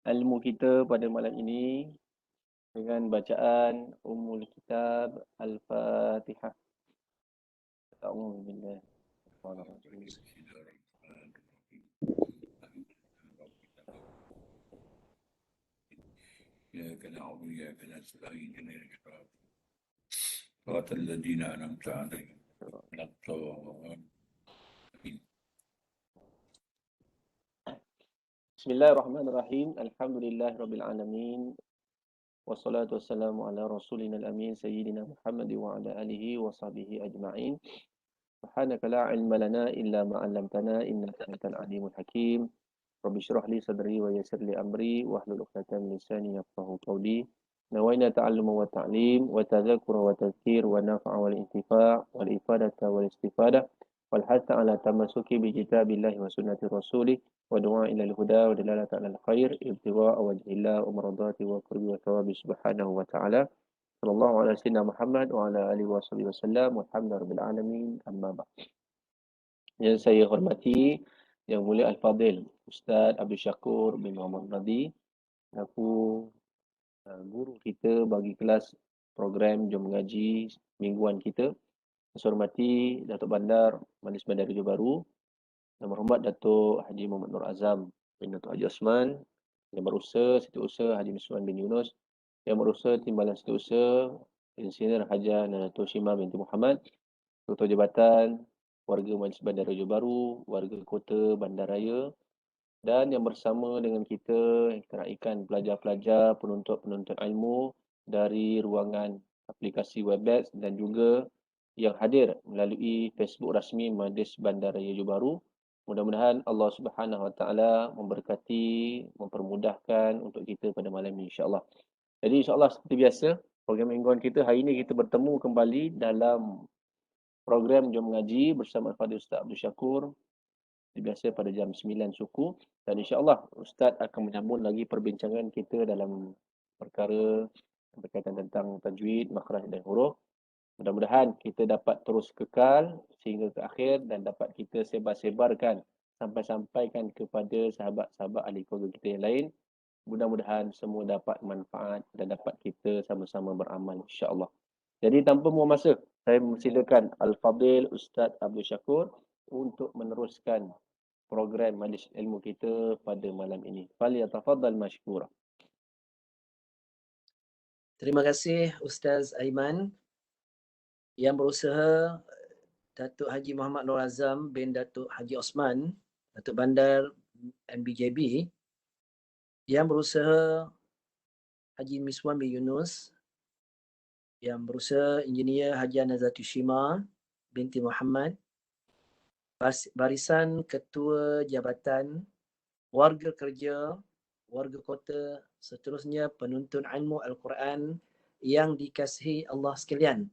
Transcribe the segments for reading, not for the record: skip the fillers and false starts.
ilmu kita pada malam ini dengan bacaan Ummul Kitab Al-Fatihah. A'udzu billahi minasyaitonir rajim. إياك نعبد وإياك نستعين اهدنا الصراط صراط الذين أنعمت عليهم غير الضالين. Bismillahirrahmanirrahim. Alhamdulillahirabbil alamin. Wassalatu wassalamu ala rasulina al-amin sayyidina Muhammad wa ala alihi wa sahbihi ajma'in. Subhanaka la ilma lana illa ma 'allamtana innaka antal alimul hakim. Rabbi shrah li sadri wa yassir li amri wahlul 'uqdatam min lisani yafqahu qawli. Nawaina ta'alluma wa ta'lim wa tadhakkura wa tadhkir wa naf'a wal intifa' wal ifadata wal istifadah wal hatta ala tamassuki bi kitabillahi wa sunnati rasulih wa du'a ila al-huda wa dalalata ala al-khair ibtigha'a wajhillah wa maradati wa qurbi wa thawabi subhanahu wa ta'ala. Sallallahu ala sayyidina Muhammad wa ala alihi wa sahbihi wasallam walhamdulillahirabbil alamin amma ba'd. Yang saya hormati Yang Mulia Al-Fadil Ustaz Abdul Syakur bin Muhammad Radi, aku guru kita bagi kelas program Jom Mengaji mingguan kita. Saya hormati Datuk Bandar Majlis Bandar Raja Baru, Yang Berhormat Datuk Haji Muhammad Nur Azam bin Datuk Haji Osman, Yang Berusaha Setiausaha Haji Miswan bin Yunus, Yang Berusaha Timbalan Setiausaha Insinyur Haja Datuk Shima binti Muhammad, Ketua Jabatan, warga Majlis Bandar Raja Baru, warga Kota Bandaraya, dan yang bersama dengan kita yang kita raikan pelajar-pelajar, penuntut-penuntut ilmu dari ruangan aplikasi Webex dan juga yang hadir melalui Facebook rasmi Majlis Bandaraya Johor. Mudah-mudahan Allah Subhanahu Wa Taala memberkati, mempermudahkan untuk kita pada malam ini insya-Allah. Jadi insya-Allah seperti biasa, program mingguan kita hari ini kita bertemu kembali dalam program Jom Mengaji bersama Al-Fadhil Ustaz Abdul Syakur, biasa pada jam 9 suku, dan insya-Allah Ustaz akan menyambung lagi perbincangan kita dalam perkara berkaitan tentang tajwid, makhraj dan huruf. Mudah-mudahan kita dapat terus kekal sehingga ke akhir dan dapat kita sebar-sebarkan sampai-sampaikan kepada sahabat-sahabat ahli keluarga kita yang lain. Mudah-mudahan semua dapat manfaat dan dapat kita sama-sama beramal insya-Allah. Jadi tanpa membuang masa, saya mempersilakan Al-Fadhil Ustaz Abdul Syakur untuk meneruskan program majlis ilmu kita pada malam ini. Falyatafaddal mashkura. Terima kasih Ustaz Aiman yang berusaha, Datuk Haji Muhammad Nur Azam bin Datuk Haji Osman, Datuk Bandar MBJB, yang berusaha Haji Miswan bin Yunus, yang berusaha Engineer Haji Nazatul Shima binti Muhammad, barisan ketua jabatan, warga kerja, warga kota, seterusnya penuntut ilmu Al-Quran yang dikasihi Allah sekalian.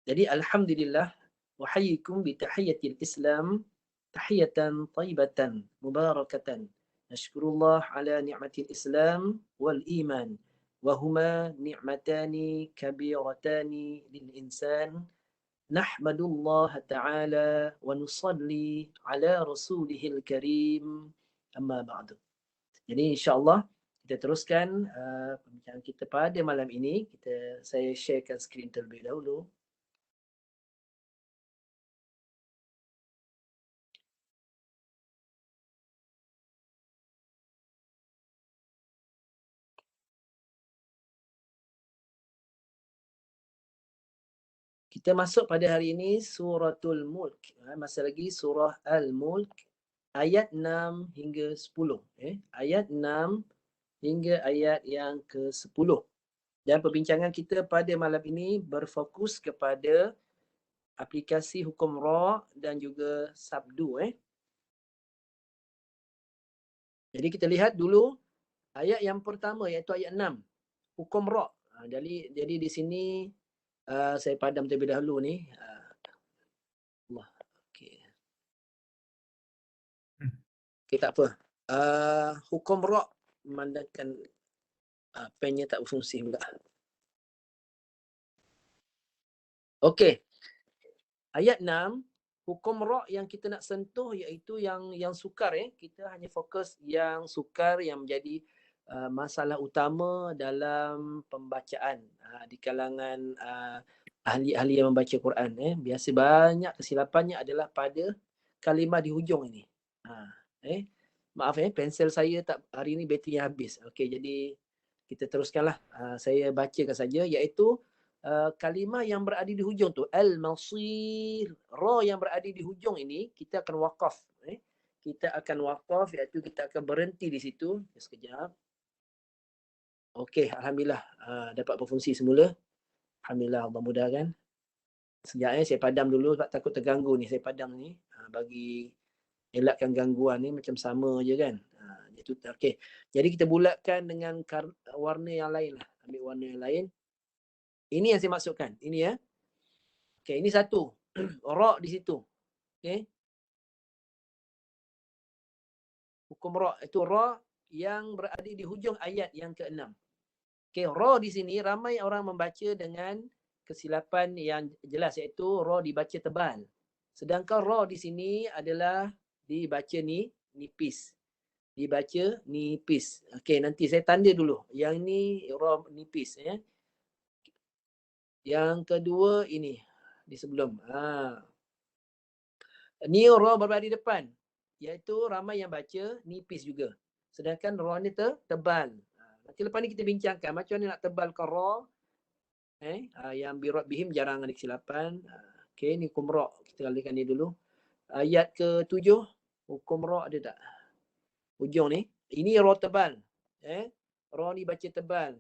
Jadi alhamdulillah, wahayyikum bi tahiyyatil Islam, tahiyatan taibatan mubarakatan. Nashkurullah ala ni'matil Islam wal iman, wa huma ni'matani kabiratani lil insan. Nahmadullah ta'ala wa nusalli ala rasulihil karim, amma ba'du. Jadi insya-Allah kita teruskan pembincangan kita pada malam ini. Saya sharekan skrin terlebih dahulu. Kita masuk pada hari ini suratul Mulk. Masa lagi surah Al-Mulk ayat 6 hingga 10. Ayat 6 hingga ayat yang ke-10. Dan perbincangan kita pada malam ini berfokus kepada aplikasi hukum ra dan juga sabdu. Jadi kita lihat dulu ayat yang pertama, iaitu ayat 6. Hukum ra. Jadi di sini saya padam terlebih dahulu ni. Allah. Okey. Okey, tak apa. Hukum ra memandangkan pennya tak berfungsi pula. Okey. Ayat 6, hukum ra yang kita nak sentuh iaitu yang sukar. Kita hanya fokus yang sukar yang menjadi masalah utama dalam pembacaan di kalangan ahli-ahli yang membaca Quran. Biasa banyak kesilapannya adalah pada kalimah di hujung ini. Maaf pensel saya tak hari ini bateri habis. Okey, jadi kita teruskanlah. Saya bacakan saja, iaitu kalimah yang berada di hujung tu al-masir. Ra yang berada di hujung ini kita akan waqaf. Kita akan waqaf, iaitu kita akan berhenti di situ. Sekejap. Okey, alhamdulillah dapat berfungsi semula. Alhamdulillah, Allah mudahkan. Sekejap saya padam dulu sebab takut terganggu ni. Saya padam ni bagi elakkan gangguan ni, macam sama je kan. Okey. Jadi kita bulatkan dengan warna yang lain lah. Ambil warna yang lain. Ini yang saya maksudkan. Ini ya. Okey, ini satu. Ra di situ. Okey. Hukum ra itu ra yang berada di hujung ayat yang ke-6. Okey, ra di sini ramai orang membaca dengan kesilapan yang jelas, iaitu ra dibaca tebal. Sedangkan ra di sini adalah dibaca nipis. Dibaca nipis. Okey, nanti saya tanda dulu. Yang ni ra nipis ya. Yang kedua ini di sebelum. Ni ra berada di depan, iaitu ramai yang baca nipis juga. Sedangkan ra ni tebal. Nanti lepas ni kita bincangkan macam mana nak tebalkan ra. Yang bi rabbihim jarang ada kesilapan. Okey, ni hukum ra. Kita kalikan ni dulu. Ayat ke-7, hukum ra ada tak? Hujung ni. Ini ra tebal. Ra ni baca tebal.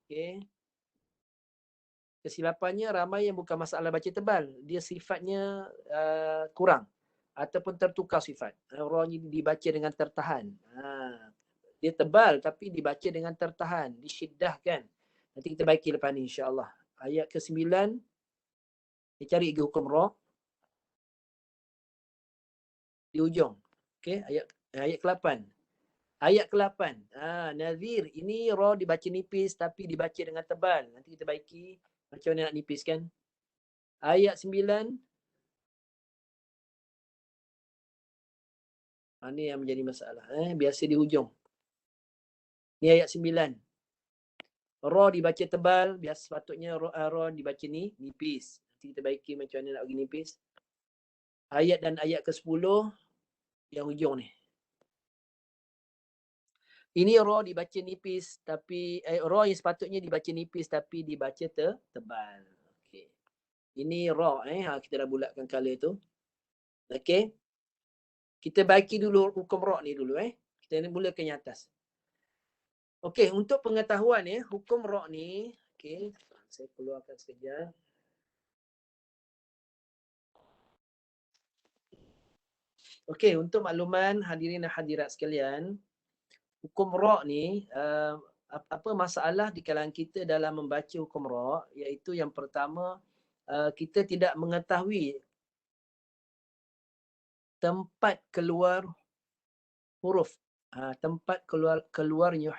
Okey. Kesilapannya ramai yang bukan masalah baca tebal. Dia sifatnya kurang ataupun tertukar sifat. Ra ni dibaca dengan tertahan. Dia tebal tapi dibaca dengan tertahan, disyiddahkan. Nanti kita baiki lepas ni insya-Allah. Ayat ke-9, kita cari lagi hukum ra di hujung. Okey, ayat ke-8. Ayat ke-8. Nazir, ini ra dibaca nipis tapi dibaca dengan tebal. Nanti kita baiki macam mana nak nipiskan. Ayat 9. Ini yang menjadi masalah. Biasa di hujung. Ni ayat 9. Ra dibaca tebal, biasa sepatutnya ra dibaca nipis. Nanti kita baiki macam mana nak bagi nipis. Ayat dan ayat ke-10 yang hujung ni. Ini ra dibaca nipis tapi ra yang sepatutnya dibaca nipis tapi dibaca tebal. Okey. Ini ra kita dah bulatkan color tu. Okey. Kita baiki dulu hukum ra ni dulu Kita ni mulakan yang atas. Okey, untuk pengetahuan hukum ra ni, okey, saya keluarkan sekejap. Okey, untuk makluman hadirin dan hadirat sekalian, hukum ra ni apa masalah di kalangan kita dalam membaca hukum ra, iaitu yang pertama kita tidak mengetahui tempat keluar huruf, tempat keluarnya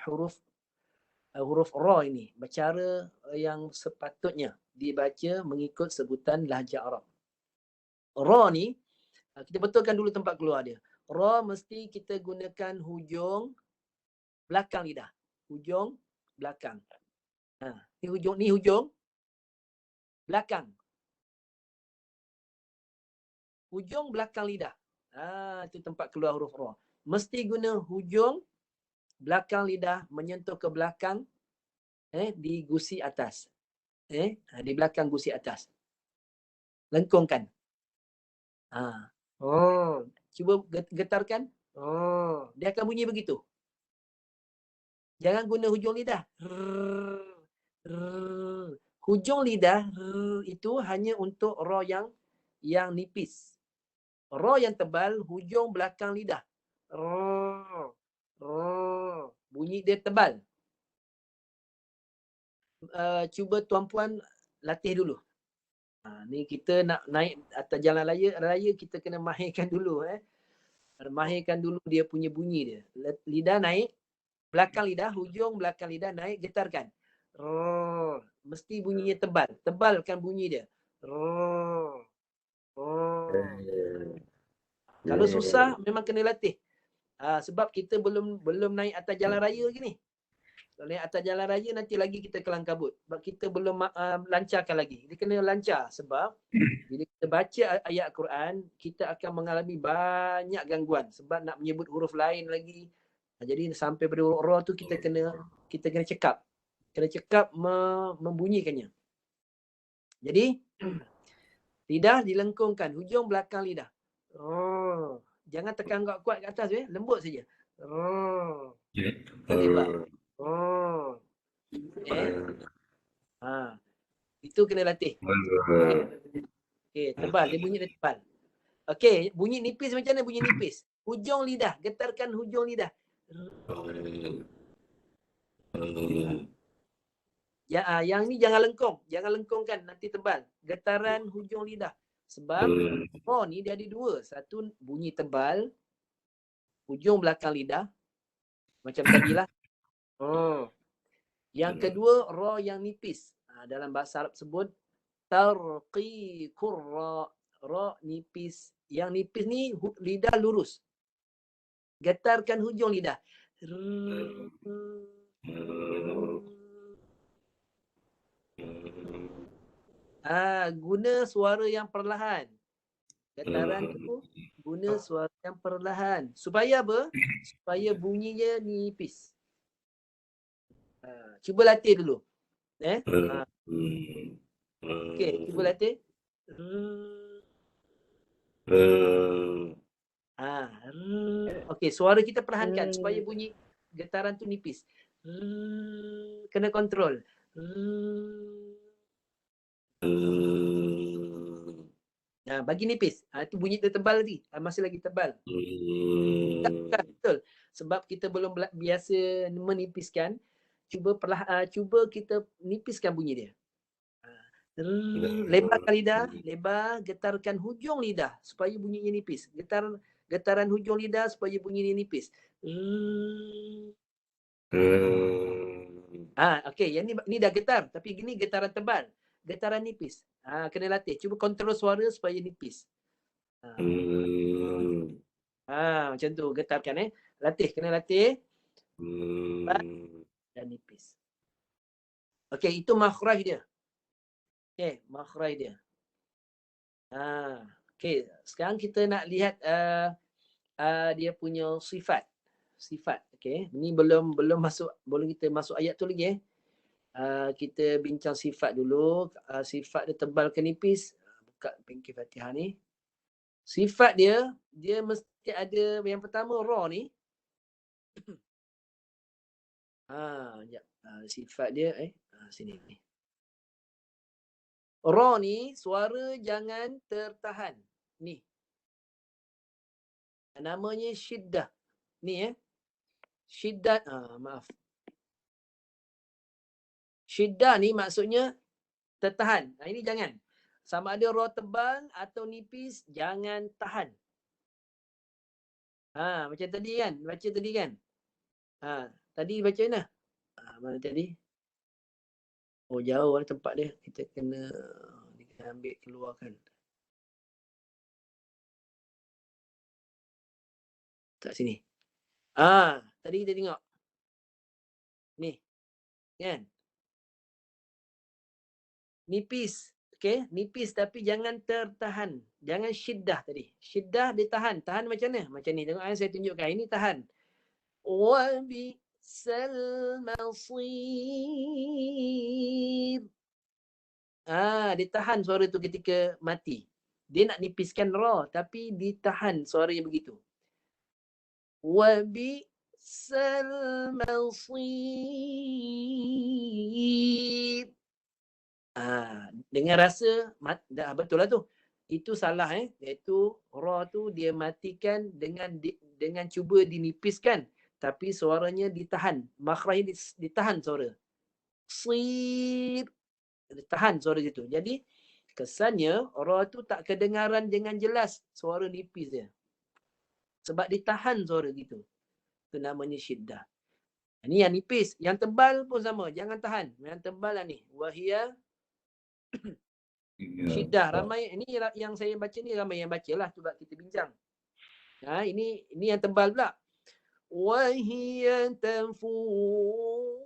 huruf ra ini, cara yang sepatutnya dibaca mengikut sebutan lahjah Arab. Ra ni kita betulkan dulu tempat keluar dia. Ra mesti kita gunakan hujung belakang lidah. Hujung belakang. Ni hujung belakang. Hujung belakang lidah. Itu tempat keluar huruf ra. Mesti guna hujung belakang lidah menyentuh ke belakang di gusi atas. Di belakang gusi atas. Lengkungkan. Cuba getarkan. Dia akan bunyi begitu. Jangan guna hujung lidah. Hujung lidah itu hanya untuk ra yang nipis. Ra yang tebal, hujung belakang lidah. Bunyi dia tebal. Cuba tuan-puan latih dulu. Ni kita nak naik atas jalan raya kita kena mahirkan dulu. Mahirkan dulu dia punya bunyi dia. Lidah naik, belakang lidah, hujung belakang lidah naik, getarkan. Mesti bunyinya tebal. Tebalkan bunyi dia. Kalau susah memang kena latih. Sebab kita belum naik atas jalan raya lagi ni. Kalau yang atas jalan raya nanti lagi kita kelang kabut. Sebab kita belum lancarkan lagi. Dia kena lancar sebab bila kita baca ayat Quran, kita akan mengalami banyak gangguan sebab nak menyebut huruf lain lagi. Jadi sampai pada huruf ra tu kita kena cekap. Kena cekap membunyikannya. Jadi lidah dilengkungkan, hujung belakang lidah. Oh, jangan tekan kuat-kuat ke atas lembut saja. Oh. Lebar. Oh. Itu kena latih. Okey, tebal, dia bunyi dia tebal. Okey, bunyi nipis macam mana bunyi nipis? Hujung lidah, getarkan hujung lidah. Ya, yang ni jangan lengkungkan nanti tebal. Getaran hujung lidah. Sebab ra ni dia ada dua. Satu bunyi tebal, hujung belakang lidah. Macam tadilah. Yang kedua, ra yang nipis. Dalam bahasa Arab sebut tarqiqur ra. Ra nipis. Yang nipis ni lidah lurus. Getarkan hujung lidah. Guna suara yang perlahan. Getaran tu guna suara yang perlahan. Supaya apa? Supaya bunyinya nipis. Cuba latih dulu. Okey, cuba latih. Okey, suara kita perlahankan supaya bunyi getaran tu nipis. Kena kontrol. Bagi nipis. Itu bunyi tebal tadi. Masih lagi tebal. Betul. Sebab kita belum biasa menipiskan. Cuba kita nipiskan bunyi dia. Lebarkan lidah, lebar, getarkan hujung lidah supaya bunyinya nipis. Getaran hujung lidah supaya bunyinya nipis. Okey, yang ni dah getar, tapi gini getaran tebal, getaran nipis. Kena latih. Cuba kontrol suara supaya nipis. Macam tu getarkan Latih, kena latih. Dan nipis. Okey, itu makhraj dia. Okey, makhraj dia. Okey, sekarang kita nak lihat dia punya sifat. Okey, ni belum kita masuk ayat tu lagi kita bincang sifat dulu. Sifat dia tebal ke nipis. Buka bengkel Fatihah ni. Sifat dia mesti ada yang pertama ra ni. Sekejap. Sifat dia sini ni. Ra ni suara jangan tertahan. Ni. Namanya syiddah. Ni syiddat. Maaf. Syiddah ni maksudnya tertahan. Ini jangan. Sama ada ra tebal atau nipis, jangan tahan. Macam tadi kan? Baca tadi kan? Tadi baca mana? Mana tadi? Oh, jauh lah tempat dia. Kita kena ambil keluarkan. Tak sini. Tadi kita tengok. Ni. Kan? Nipis. Okey, nipis tapi jangan tertahan. Jangan syiddah tadi. Syiddah dia tahan. Tahan macam mana? Macam ni. Tengok saya tunjukkan. Ini tahan. Wa bi'sal masir. Dia tahan suara tu ketika mati. Dia nak nipiskan ra tapi ditahan suara yang begitu. Wa bi'sal masir. Dengan rasa dah betul lah tu. Itu salah iaitu ra tu dia matikan dengan cuba dinipiskan tapi suaranya ditahan. Makhraj ditahan suara. Sir. Ditahan suara itu. Jadi kesannya ra tu tak kedengaran dengan jelas suara nipis dia. Sebab ditahan suara gitu. Itu namanya syiddah. Ini yang nipis, yang tebal pun sama, jangan tahan. Yang tebal lah ni. Wahia syiddah. Ramai ini yang saya baca ni ramai yang bacalah sebab kita bincang. Ini yang tebal pula. Wahia tafur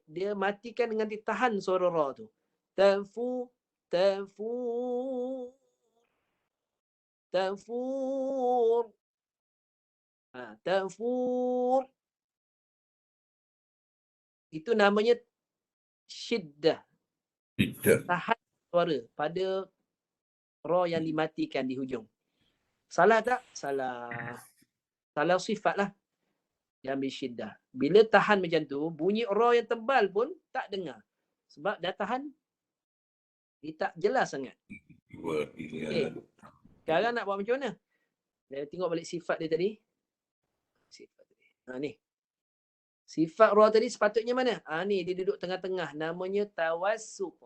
Dia matikan dengan ditahan suara ra tu. Tanfur. Tanfur. Tanfur. Itu namanya syiddah. Tidak. Tahan suara pada ra yang dimatikan di hujung. Salah tak? Salah. Salah sifat lah yang bisyiddah. Bila tahan macam tu, bunyi ra yang tebal pun tak dengar. Sebab dah tahan, dia tak jelas sangat. Okay. Sekarang nak buat macam mana? Saya tengok balik sifat dia tadi. Sifat tadi. Ni. Sifat ra tadi sepatutnya mana? Ni dia duduk tengah-tengah. Namanya tawassut.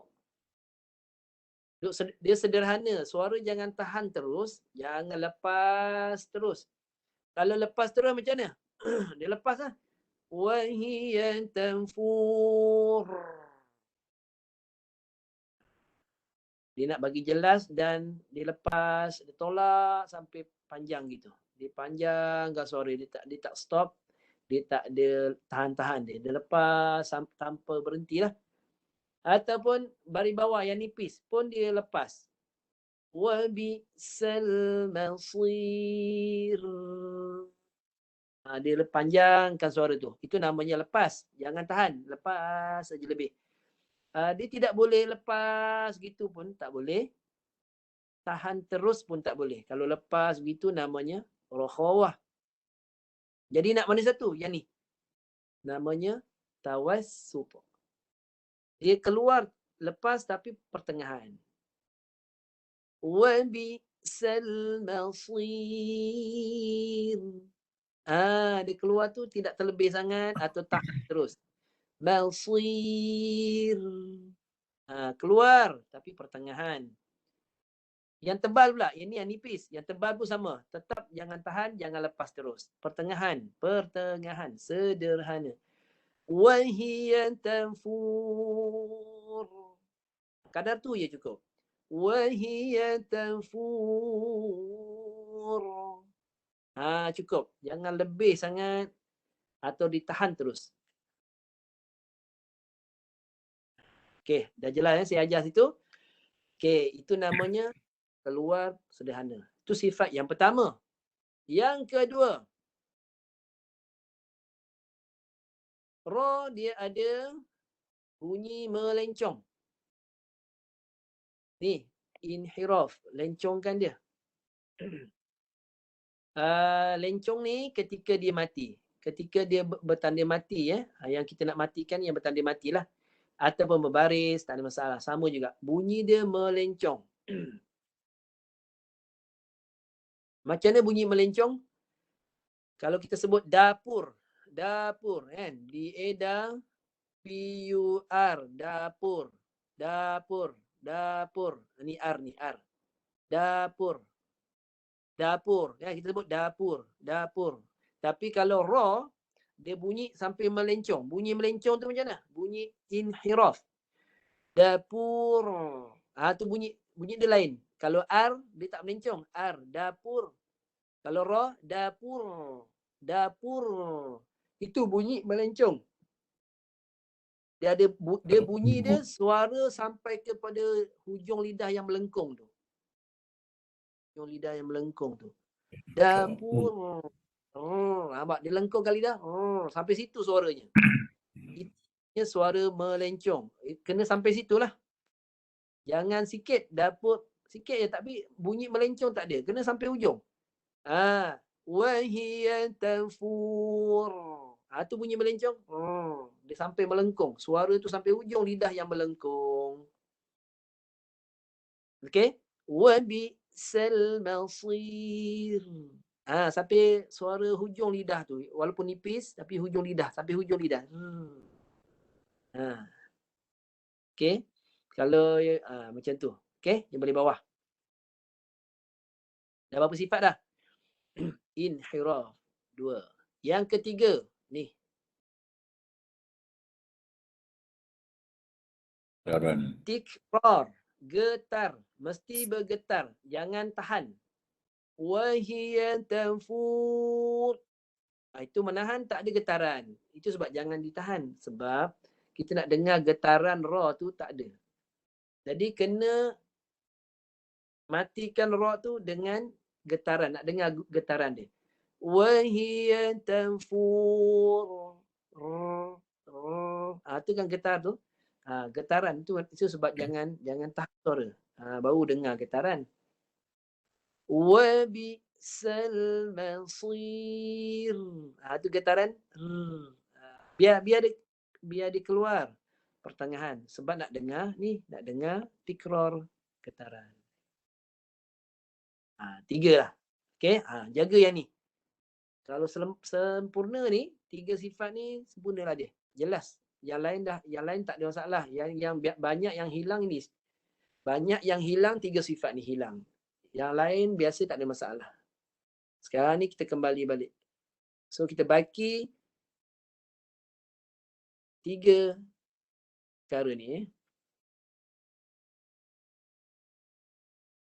Dia sederhana. Suara jangan tahan terus. Jangan lepas terus. Kalau lepas terus macam mana? Dia lepas lah. Wahiya tanfur. Dia nak bagi jelas dan dia lepas, dia tolak sampai panjang gitu. Dia panjangkan suara, dia tak stop, dia tak ada tahan-tahan dia. Dia lepas tanpa berhenti lah. Ataupun baris bawah yang nipis pun dia lepas. Wa bi'sal masir. Dia panjangkan suara tu. Itu namanya lepas. Jangan tahan. Lepas saja lebih. Dia tidak boleh lepas gitu pun tak boleh. Tahan terus pun tak boleh. Kalau lepas begitu namanya rakhawah. Jadi nak mana satu? Yang ni. Namanya tawassut. Dia keluar lepas tapi pertengahan. Wa bi'sal masir. Dia keluar tu tidak terlebih sangat atau tahan terus. Masir. Keluar tapi pertengahan. Yang tebal pula, ini yang nipis. Yang tebal pun sama. Tetap jangan tahan, jangan lepas terus. Pertengahan, sederhana. Wahiya tanfur. Kadar tu je cukup. Wahiya tanfur. Cukup. Jangan lebih sangat atau ditahan terus. Okey, dah jelas saya ajar situ. Okey, itu namanya keluar sederhana. Itu sifat yang pertama. Yang kedua, ra dia ada bunyi melencong. Ni, inhiraf, lencongkan dia. Lencong ni ketika dia mati. Ketika dia bertanda mati yang kita nak matikan yang bertanda matilah. Ataupun berbaris, tak ada masalah. Sama juga. Bunyi dia melencong. Macam mana bunyi melencong? Kalau kita sebut dapur. Dapur kan. D-A-P-U-R. Dapur. Dapur. Dapur. Ni R ni R. Dapur. Dapur. Ya, kita sebut dapur. Dapur. Tapi kalau ra, dia bunyi sampai melencong. Bunyi melencong tu macam mana? Bunyi inhiraf. Dapur. Tu bunyi dia lain. Kalau R, dia tak melencong. R, dapur. Kalau ra, dapur. Dapur. Itu bunyi melencong. Dia bunyi dia suara sampai kepada hujung lidah yang melengkung tu. Hujung lidah yang melengkung tu. Dapur. Nampak dia lengkungkan lidah. Sampai situ suaranya. Itu suara melencong. Kena sampai situlah. Jangan sikit dapur. Sikit je tapi bunyi melencong tak ada. Kena sampai hujung. Wahiya tanfur. Tu bunyi melencong. Dia sampai melengkung. Suara tu sampai hujung lidah yang melengkung. Okey? Wa bi'sal masir. Sampai suara hujung lidah tu. Walaupun nipis, tapi hujung lidah. Sampai hujung lidah. Okey? Kalau macam tu. Okey? Yang boleh bawah. Dah berapa sifat dah? Inhiraf. 2. Yang ketiga. Ni. Tikrar. Getar. Mesti bergetar. Jangan tahan. Wahiya tanfur. Itu menahan tak ada getaran. Itu sebab jangan ditahan. Sebab kita nak dengar getaran ra tu tak ada. Jadi kena matikan ra tu dengan getaran, nak dengar getaran dia. Wa hiya tanfur. Tu kan getar tu. Getaran tu sebab jangan tahtur. Baru dengar getaran. Wa bi'sal masir. Tu getaran. Biar dia keluar pertengahan sebab nak dengar tikrar getaran. 3 lah. Okey, jaga yang ni. Kalau sempurna ni, 3 sifat ni sempurnalah dia. Jelas. Yang lain tak ada masalah. Yang banyak yang hilang ni. Banyak yang hilang 3 sifat ni hilang. Yang lain biasa tak ada masalah. Sekarang ni kita kembali balik. So kita baki 3 perkara ni.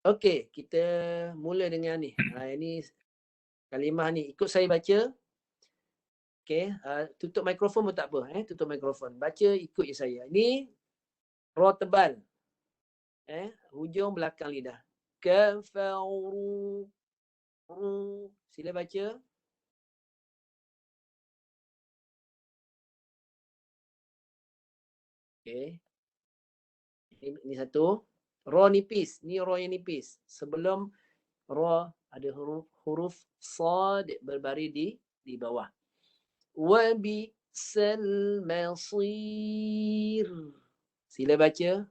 Okey, kita mula dengan ni. Ini kalimah ni. Ikut saya baca. Okey, tutup mikrofon pun tak apa. Tutup mikrofon. Baca ikut je saya. Ini ra tebal. Hujung belakang lidah. Kafaru. Sila baca. Okey. Ini satu. Ra nipis. Ni ra yang nipis. Sebelum ra ada huruf sad berbaris di bawah. Wa bi'sal masir. Sila baca.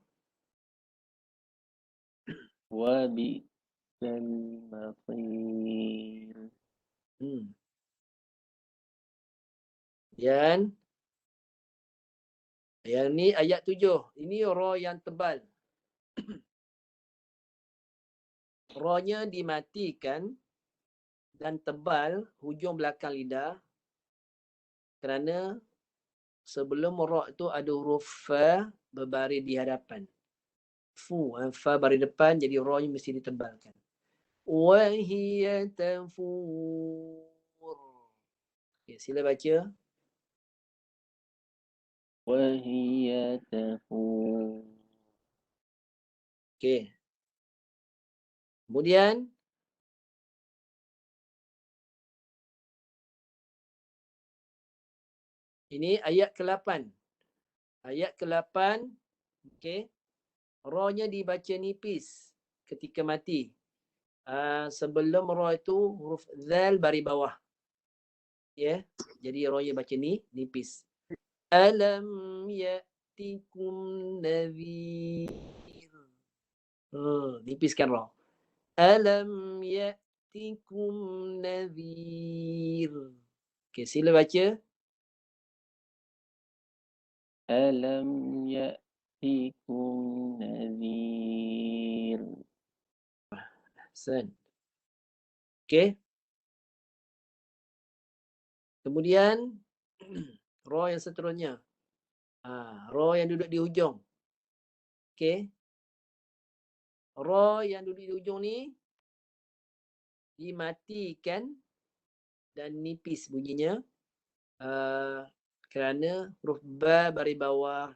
Wa bi'sal masir. Dan yang ni ayat 7. Ini ra yang tebal. Ra-nya dimatikan dan tebal hujung belakang lidah kerana sebelum ra tu ada huruf fa berbaris di hadapan. Fa baris depan, jadi ra-nya mesti ditebalkan. Wa hiya tanfur. Okay, sila baca. Wa hiya tanfur. Okey. Kemudian ini ayat ke-8. Ayat ke-8, okey. Ra-nya dibaca nipis ketika mati. Sebelum ra itu huruf zal baris bawah. Ya. Jadi ra-nya baca nipis. Alam ya'tikum nadhir. Nipiskan ra. Alam ya'tikum nadhir. Okey, sila baca. Alam ya'tikum nadhir. Ahsan. Okey. Kemudian ra yang seterusnya. Ra yang duduk di hujung. Okey. Ra yang duduk di hujung ni dimatikan dan nipis bunyinya kerana huruf ba baris bawah.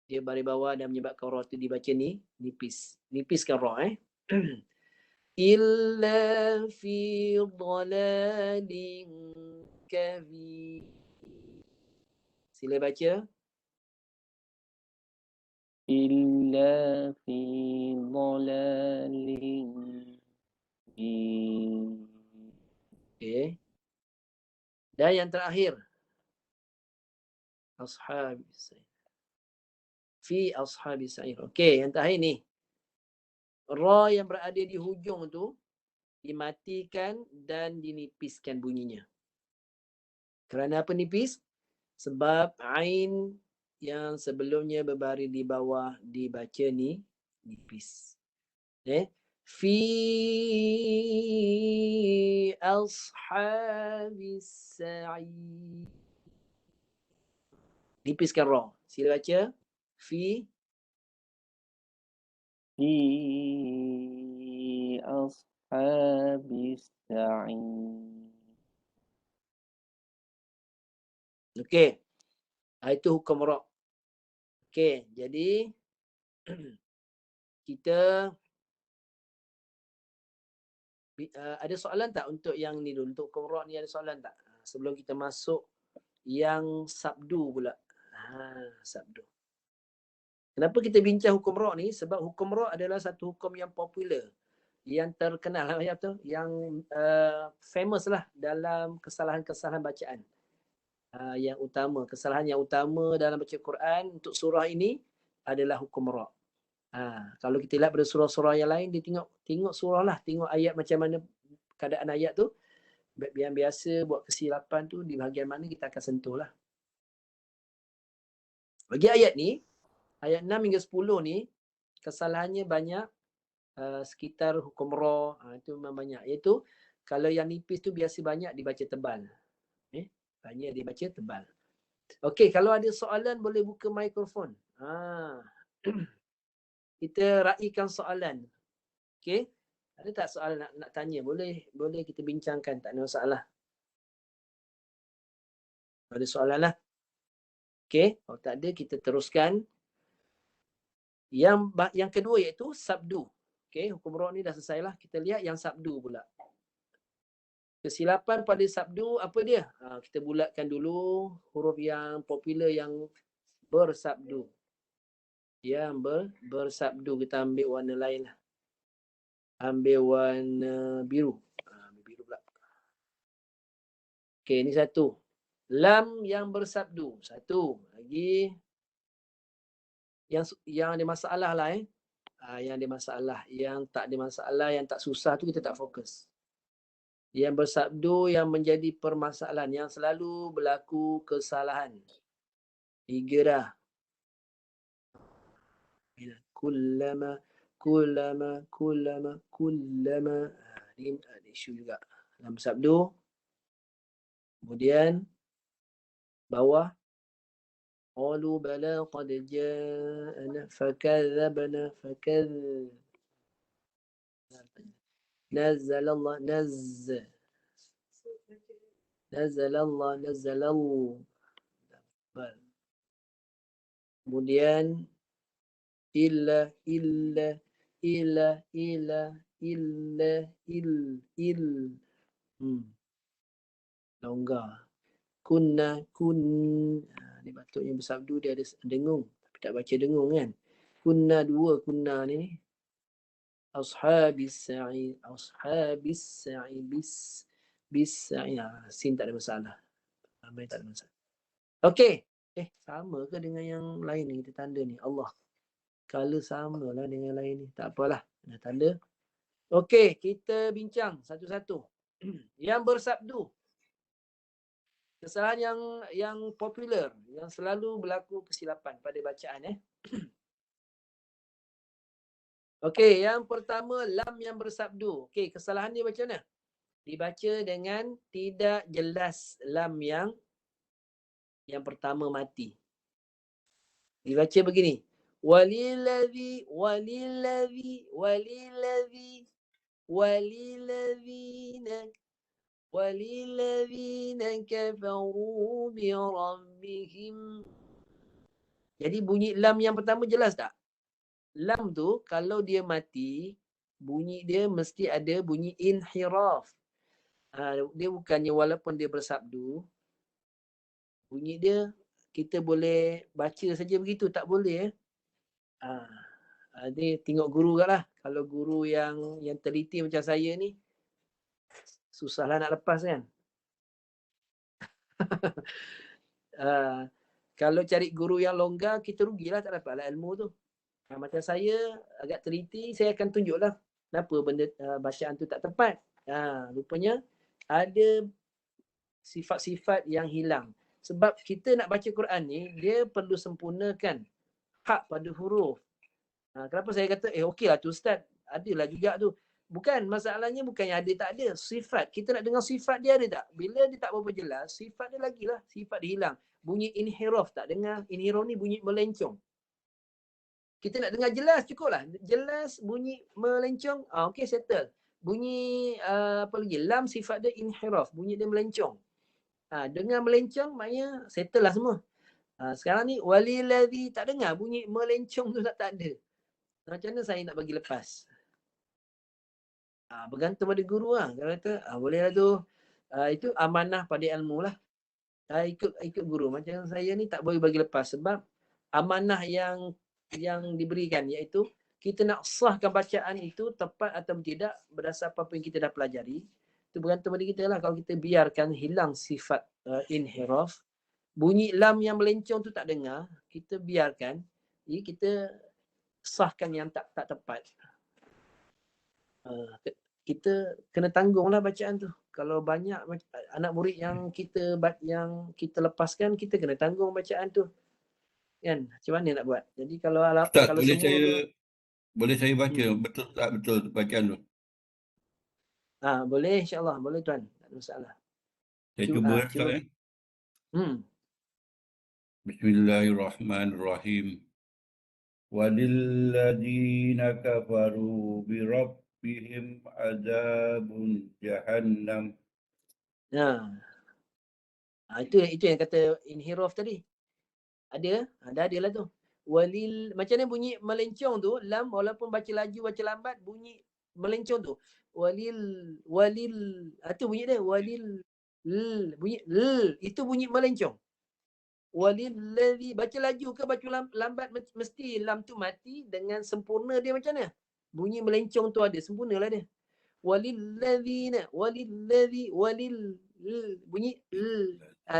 Dia baris bawah dan menyebabkan ra tu dibaca nipis. Nipiskan ra. Illa fi dhalalin kabir. Sila baca. Illa fi dhalalin. Okey. Dan yang terakhir. Ashabis sa'ir. Fi ashabis sa'ir. Okey, yang terakhir ni. Ra yang berada di hujung tu dimatikan dan dinipiskan bunyinya. Kerana apa nipis? Sebab ain yang sebelumnya berbaris di bawah dibaca nipis. Fi ashabis sa'ir. Nipiskan ra. Sila baca. Fi ashabis sa'ir. Okey. Itu hukum ra'. Okey, jadi kita ada soalan tak untuk yang ni dulu? Untuk hukum ra' ni ada soalan tak? Sebelum kita masuk yang sabdu pula. Sabdu. Kenapa kita bincang hukum ra' ni? Sebab hukum ra' adalah satu hukum yang popular, yang terkenal, yang famous lah dalam kesalahan-kesalahan bacaan. Yang utama, kesalahan yang utama dalam baca Quran untuk surah ini adalah hukum ra'. Kalau kita lihat pada surah-surah yang lain, dia tengok surah lah, tengok ayat macam mana keadaan ayat tu. Yang biasa buat kesilapan tu di bahagian mana kita akan sentuh lah. Bagi ayat ni, ayat 6 hingga 10 ni, kesalahannya banyak, sekitar hukum ra', itu memang banyak. Iaitu, kalau yang nipis tu biasa banyak dibaca tebal. Banyak dibaca tebal. Okey, kalau ada soalan boleh buka mikrofon. Kita raikan soalan. Okey? Ada tak soalan nak tanya? Boleh kita bincangkan, tak ada masalah. Ada soalan lah. Okey, kalau tak ada kita teruskan. Yang kedua iaitu sabdu. Okey, hukum ra' ni dah selesai lah. Kita lihat yang sabdu pula. Kesilapan pada sabdu apa dia? Kita bulatkan dulu huruf yang popular yang bersabdu. Yang bersabdu, kita ambil warna lain lah. Ambil warna biru. Biru pula. Okey, ini satu. Lam yang bersabdu. Satu. Lagi. Yang ada masalah lah yang ada masalah. Yang tak ada masalah, yang tak susah tu kita tak fokus. Yang bersabdu yang menjadi permasalahan, yang selalu berlaku kesalahan. 3 dah. Kullama. Ini ada isu juga. Dalam bersabdu. Kemudian bawah. Qalu bala qad ja'ana fakadzabna nazzalallah kemudian illa longgar. Ni patutnya bersabdu dia ada dengung, tapi tak baca dengung kan. Kunna ni. Ashabis sa'id. Sin tak ada masalah. Ramai tak ada masalah. Okey. Sama ke dengan yang lain ni kita tanda ni? Allah. Color sama lah dengan lain ni. Tak apalah. Ada tanda. Okey, kita bincang satu-satu. Yang bersabdu. Kesalahan yang popular, yang selalu berlaku kesilapan pada bacaan. Okey, yang pertama lam yang bersabdu. Okey, kesalahan dia macam mana? Dibaca dengan tidak jelas lam yang pertama mati. Dibaca begini. Walilladzi walilladzina kafaru bi rabbihim. Jadi bunyi lam yang pertama jelas tak? Lam tu kalau dia mati, bunyi dia mesti ada bunyi inhiraf. Dia bukannya walaupun dia bersabdu, bunyi dia kita boleh baca saja begitu, tak boleh. Dia tengok guru lah. Kalau guru yang teliti macam saya ni, susahlah nak lepas kan. Kalau cari guru yang longgar, kita rugilah tak dapatlah ilmu tu. Macam saya agak teliti, saya akan tunjuklah kenapa benda bacaan tu tak tepat. Rupanya ada sifat-sifat yang hilang. Sebab kita nak baca Quran ni, dia perlu sempurnakan hak pada huruf. Kenapa saya kata, okeylah tu Ustaz, adalah juga tu. Bukan, masalahnya bukan yang ada tak ada. Sifat, kita nak dengar sifat dia ada tak? Bila dia tak berapa jelas, sifat dia lagi lah. Sifat dia hilang. Bunyi inhiraf tak dengar. Inhiraf ni bunyi melencong. Kita nak dengar jelas, cukup lah. Jelas bunyi melencong, okey settle. Bunyi apa lagi? Lam sifat dia inhiraf. Bunyi dia melencong. Dengar melencong, maknanya settle lah semua. Sekarang ni waliladzi tak dengar bunyi melencong tu tak ada. Macam mana saya nak bagi lepas? Bergantung pada guru lah. Kalau kata boleh lah tu. Itu amanah pada ilmu lah. Ikut guru. Macam saya ni tak boleh bagi lepas sebab amanah yang diberikan iaitu kita nak sahkan bacaan itu tepat atau tidak berdasar apa yang kita dah pelajari. Itu bergantung pada kita lah. Kalau kita biarkan hilang sifat inhiraf, bunyi lam yang melencong tu tak dengar, kita biarkan, jadi kita sahkan yang tak tepat. Kita kena tanggung lah bacaan tu. Kalau banyak anak murid yang kita lepaskan, kita kena tanggung bacaan tu. Kan? Macam mana nak buat? Jadi kalau Ustaz, kalau boleh saya baca betul tak betul bacaan tu? Boleh, insya-Allah. Boleh tuan. Tak ada masalah. Saya cuba Cuba. Bismillahirrahmanirrahim. Walilladzina kafaru birabbihim azabun jahannam. Itu yang kata inhiraf tadi. Ada lah tu. Macam mana bunyi melencong tu, lam walaupun baca laju, baca lambat, bunyi melencong tu. Itu bunyi dia. Bunyi itu bunyi melencong. Walilladzi, baca laju ke baca lambat, mesti lam tu mati dengan sempurna dia macam mana? Bunyi melencong tu ada, sempurnalah dia. Walilladzina, bunyi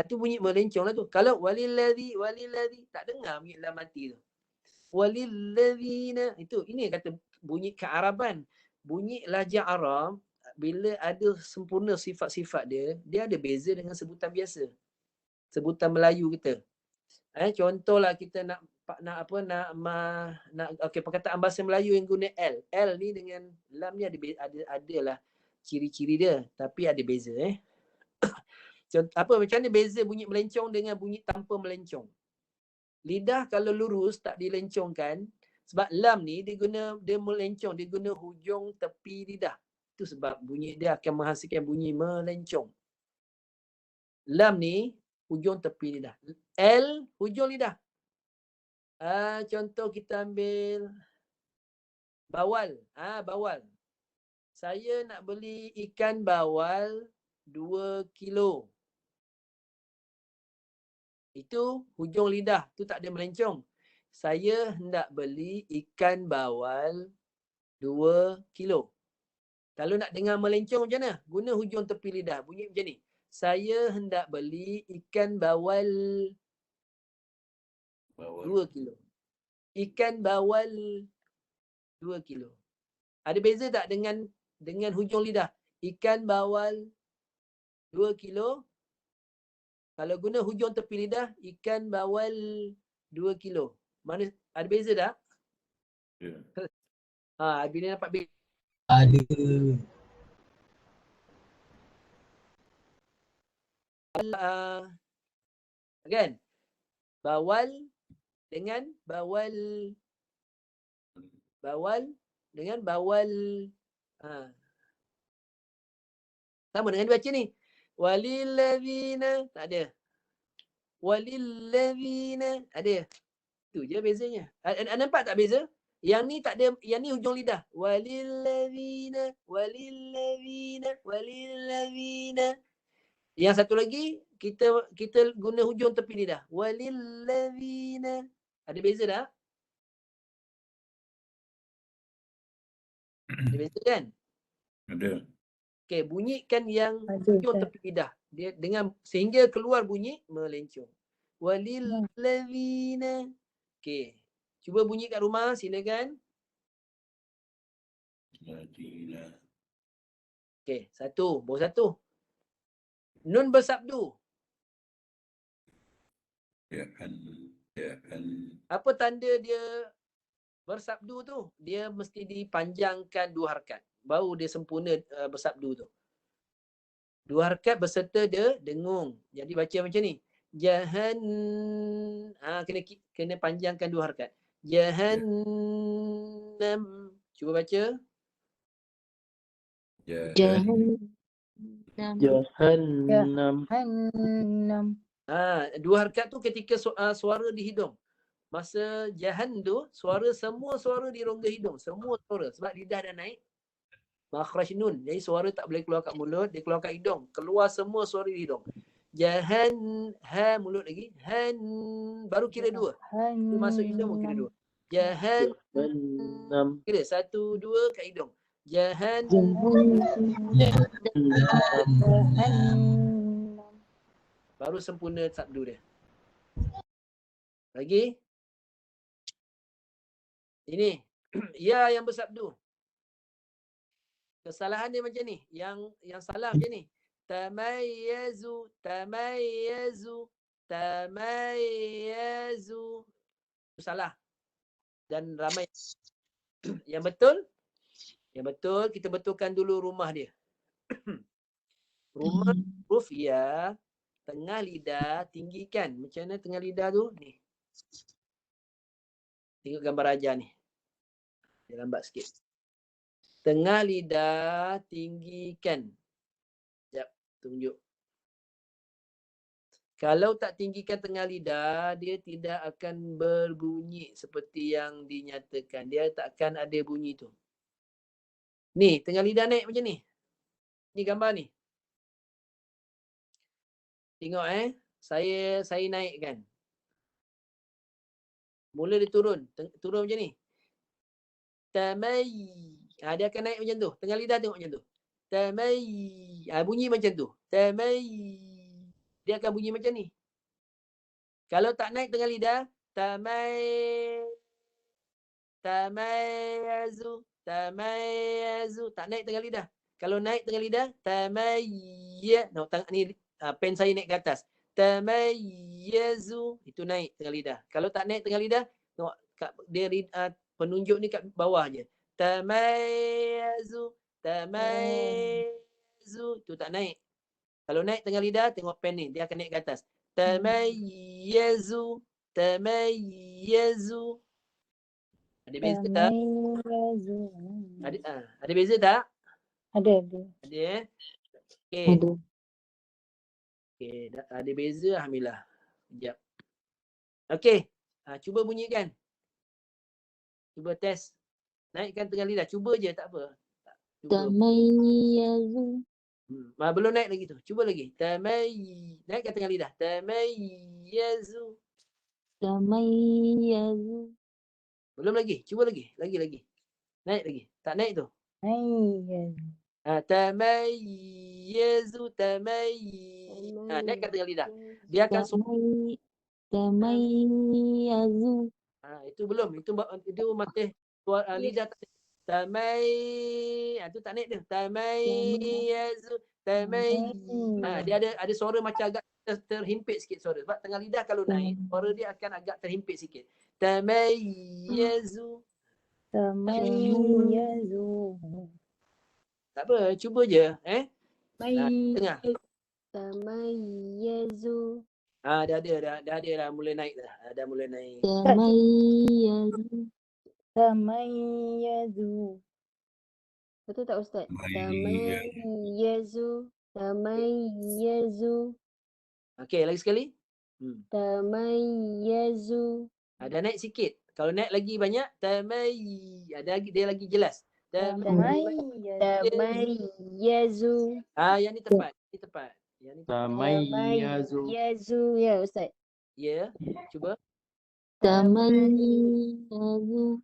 tu bunyi melencong lah tu. Kalau walilladzi tak dengar bunyi lam mati tu. Walilladzina, ini kata bunyi kearaban. Bunyi lahjah Arab bila ada sempurna sifat-sifat dia ada beza dengan sebutan biasa. Sebutan Melayu kita. Contohlah kita nak perkataan bahasa Melayu yang guna L. L ni dengan lam ni adalah ciri-ciri dia, tapi ada beza macam mana beza bunyi melencong dengan bunyi tanpa melencong? Lidah kalau lurus tak dilencongkan, sebab lam ni dia melencong, dia guna hujung tepi lidah. Itu sebab bunyi dia akan menghasilkan bunyi melencong. Lam ni hujung tepi lidah. L hujung lidah. Contoh kita ambil bawal. Bawal. Saya nak beli ikan bawal 2 kilo. Itu hujung lidah. Tu tak ada melencong. Saya hendak beli ikan bawal 2 kilo. Kalau nak dengar melencong macam mana? Guna hujung tepi lidah. Bunyi macam ni. Saya hendak beli ikan bawal 2 kilo. Ikan bawal 2 kilo. Ada beza tak dengan hujung lidah? Ikan bawal 2 kilo. Kalau guna hujung tepi lidah, ikan bawal 2 kilo. Mana ada beza tak? Ya. Bila nampak beza. Ada. Kan? Bawal dengan bawal dengan bawal. Sama dengan baca ni. Walilladzina tak ada. Walilladzina ada. Tu je bezanya. Nampak tak beza? Yang ni tak ada, yang ni hujung lidah. Walilladzina. Yang satu lagi kita guna hujung tepi lidah. Walilladzina. Ada beza tak? Ada beza kan? Ada. Okey, bunyikan yang hujung tepi lidah. Dia dengan sehingga keluar bunyi melencong. Walilladzina. Okey. Cuba bunyi kat rumah, silakan. Okey, baru satu. Nun bersabdu. Ya. Apa tanda dia bersabdu tu? Dia mesti dipanjangkan 2 harakat. Baru dia sempurna bersabdu tu. 2 harakat berserta dia dengung. Jadi baca macam ni. Kena panjangkan 2 harakat. Jahannam. Cuba baca. Jahannam. Jahannam. Jahannam. Dua harakat tu ketika suara di hidung. Masa jahan tu, semua suara di rongga hidung. Semua suara. Sebab lidah dah naik. Makhraj nun. Jadi suara tak boleh keluar kat mulut. Dia keluar kat hidung. Keluar semua suara di hidung. Jahan. Ha mulut lagi. Han. Baru kira dua. Dia masuk hidung baru kira dua. Jahan. Kira 1, 2 kat hidung. Jahan. Baru sempurna sabdu dia. Lagi. Ini. Ya yang bersabdu. Kesalahan dia macam ni. Yang salah macam ni. Tamayyazu. Tamayyazu. Tamayyazu. Itu salah. Dan ramai. Yang betul kita betulkan dulu rumah dia. Rumah huruf ya. Tengah lidah tinggikan. Macam mana tengah lidah tu? Ni. Tengok gambar Raja ni. Dia lambat sikit. Tengah lidah tinggikan. Sekejap, tunjuk. Kalau tak tinggikan tengah lidah, dia tidak akan berbunyi seperti yang dinyatakan. Dia tak akan ada bunyi tu. Ni, tengah lidah naik macam ni. Ni gambar ni. Tengok saya naikkan. Mula dia turun. Turun macam ni. Tamay. Dia akan naik macam tu. Tengah lidah tengok macam tu. Tamay. Bunyi macam tu. Tamay. Dia akan bunyi macam ni. Kalau tak naik tengah lidah, tamayyazu. Tamayyazu. Tak naik tengah lidah. Kalau naik tengah lidah, no, ni pen saya naik ke atas. Tamayyazu. Itu naik tengah lidah. Kalau tak naik tengah lidah, no, dia penunjuk ni kat bawah je. Tamayyazu. Tamayyazu. Itu tak naik. Kalau naik tengah lidah, tengok pen ni. Dia akan naik ke atas. Tamayyazu. Tamayyazu. Ada beza tak? Ada beza tak? Ada. Ada. Okey. Okey, ada beza alhamdulillah. Sekejap. Okey. Cuba bunyikan. Cuba test. Naikkan tengah lidah. Cuba je tak apa. Tamayyazu. Belum naik lagi tu. Cuba lagi. Naikkan tengah lidah. Tamayyazu. Tamayyazu. Belum lagi. Cuba lagi. Lagi. Naik lagi. Tak naik tu. Tamayyazu. Naikkan tengah lidah. Dia akan Tamayyazu. Itu belum. Itu masih lidah tak. Itu tak naik tu. Tamayyazu. Dia ada suara macam agak terhimpit sikit suara. Sebab tengah lidah kalau naik, suara dia akan agak terhimpit sikit. Tamayyazu. Tak apa, cuba je. Tengah. Tamayyazu. Dah ada mula naik dah. Dah mula naik. Tamayyazu. Betul tak Ustaz? Tamayyazu. Okey, lagi sekali. Tamayyazu. Dah naik sikit. Kalau naik lagi banyak, dia lagi jelas. Tamayyazu. Yang ni tepat. Tamayyazu. Ya Ustaz. Ya, cuba. Tamayyazu.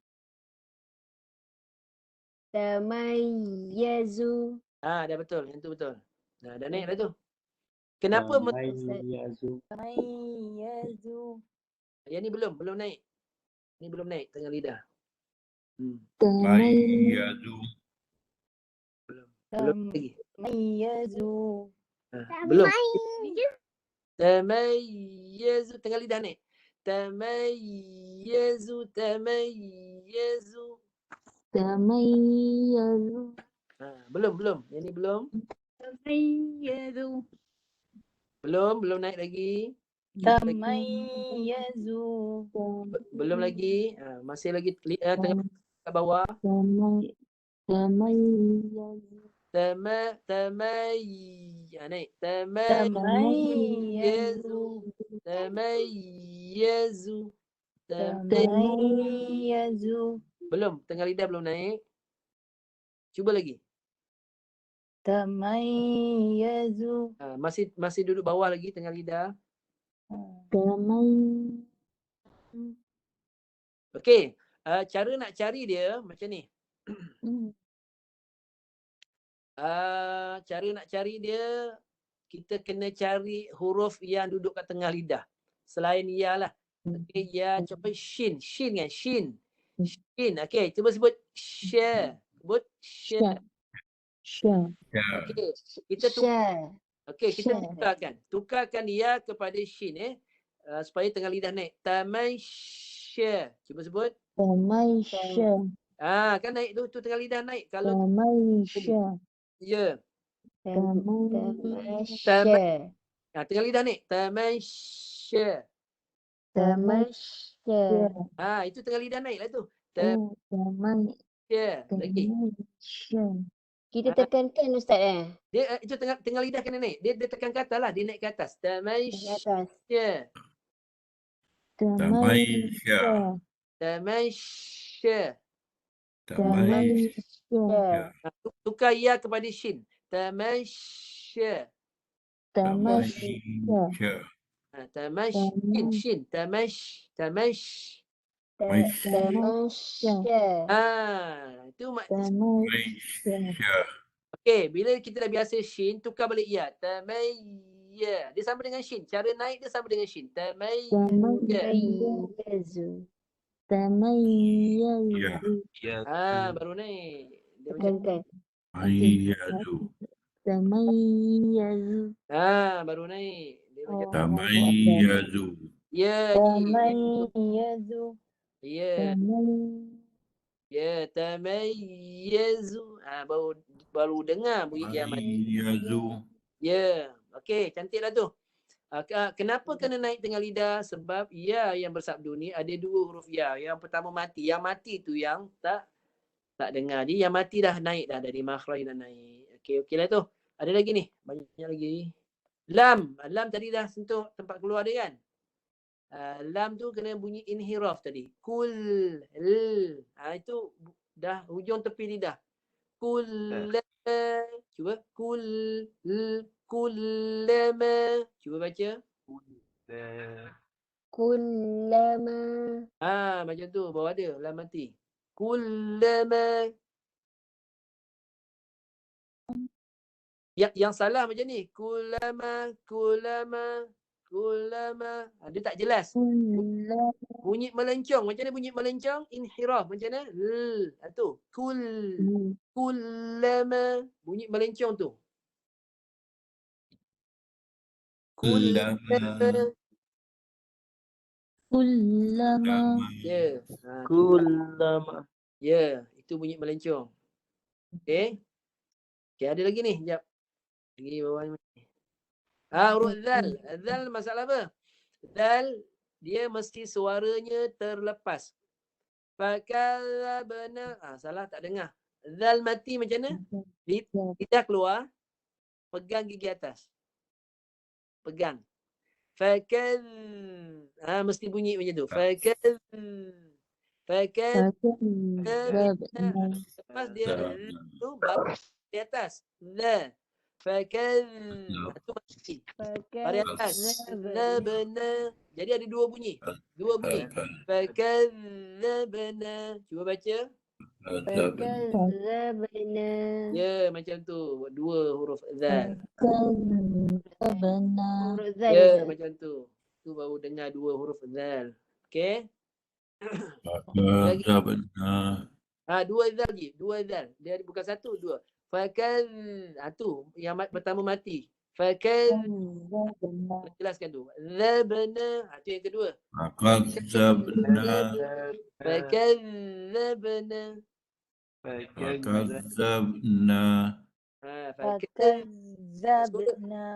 Dah betul. Yang tu betul. Dah naik dah tu. Kenapa? Tamayyazu. Yang ni belum naik. Ni belum naik tengah lidah. Tamayyazu. Belum lagi. Tamayyazu. Belum. Tamayyazu. Tengah lidah naik. Tamayyazu. Belum. Yang ni belum. Tamayyazu. Belum naik lagi. Tamayyazu. Belum lagi. Masih lagi tengah kat bawah. Tamayyazu. Naik. Tamayyazu. Tamayyazu. Tamayyazu. Belum, tengah lidah belum naik. Cuba lagi. Tamayyazu. Masih duduk bawah lagi tengah lidah. Okey. Cara nak cari dia macam ni. Cara nak cari dia, kita kena cari huruf yang duduk kat tengah lidah. Selain ya lah. Okey, ya, coba shin. Shin kan? Shin. Shin. Okey, cuba sebut sha. Sebut sha. Ya. Okey, kita kita tukarkan ya kepada shin supaya tengah lidah naik. Tamasya. Cuba sebut. Tamasya. Kan naik tu tengah lidah naik. Kalau Tamasya. ya. Tamasya. Tengah lidah naik. Tamasya. Tamasya. Itu tengah lidah naik lah tu. Tamasya. Lagi. Kita tekankan Ustaz Dia itu tengah lidah kena naik. Dia tekan ke atas lah, dia naik ke atas. Tamasya. Tamasya. Tamasya. Tamasya. Tukar ya kepada shin. Tamasya. Tamasya. Tamash. Shin. Tamash. Itu Tamasya. okey, bila kita dah biasa shin, tukar balik ya. Tamayya. Dia sama dengan shin. Cara naik dia sama dengan shin. Tamayya. Ya. Baru naik. Dia Tekankan. Tamayyazu. baru naik. Dia macam Tamayyazu. ya. Tamayyazu. Ya. Ya, tamayyazu. Baru dengar bunyi ya mati. Tamayyazu. Ya. Okey, cantiklah tu. Kenapa kena naik tengah lidah? Sebab ya yang bersabdu ni ada dua huruf ya. Yang pertama mati. Yang mati tu yang tak dengar. Dia yang mati dah naik dah dari makhraj dah naik. Okeylah tu. Ada lagi ni. Banyak lagi. Lam. Lam tadi dah sentuh tempat keluar dia kan? Lam tu kena bunyi inhiraf tadi. Kul. Itu dah hujung tepi lidah. Kul. Cuba. Kullama. Cuba baca. Kullama. Macam tu. Bawah dia. Lam mati. Kullama. Yang salah macam ni. Kullama. Dia tak jelas. Bunyi melencong. Macam mana bunyi melencong? Inhiraf. Macam mana? Tu. Kullama. Bunyi melencong tu. Kullama. Ya. Kullama. Ya. Itu bunyi melencong. Okey, ada lagi ni. Sekejap. Lagi bawah ni. Huruf zal. Zal masalah apa? Zal, dia mesti suaranya terlepas. Fakadzabna. Salah, tak dengar. Zal mati macam mana? Lidah keluar. Pegang gigi atas. Pegang. Mesti bunyi macam tu. Lepas dia tu baru di atas. Itu mati. Pada atas. Benar. Jadi ada dua bunyi. Fakadzabna. Cuba baca. Ya, macam tu. Dua huruf zal. Ya, macam tu. Tu baru dengar dua huruf zal. Okey. Dua zal lagi. Dua zal. Dia bukan satu, dua. Tu yang pertama mati. Jelaskan tu. Zabna. Tu yang kedua.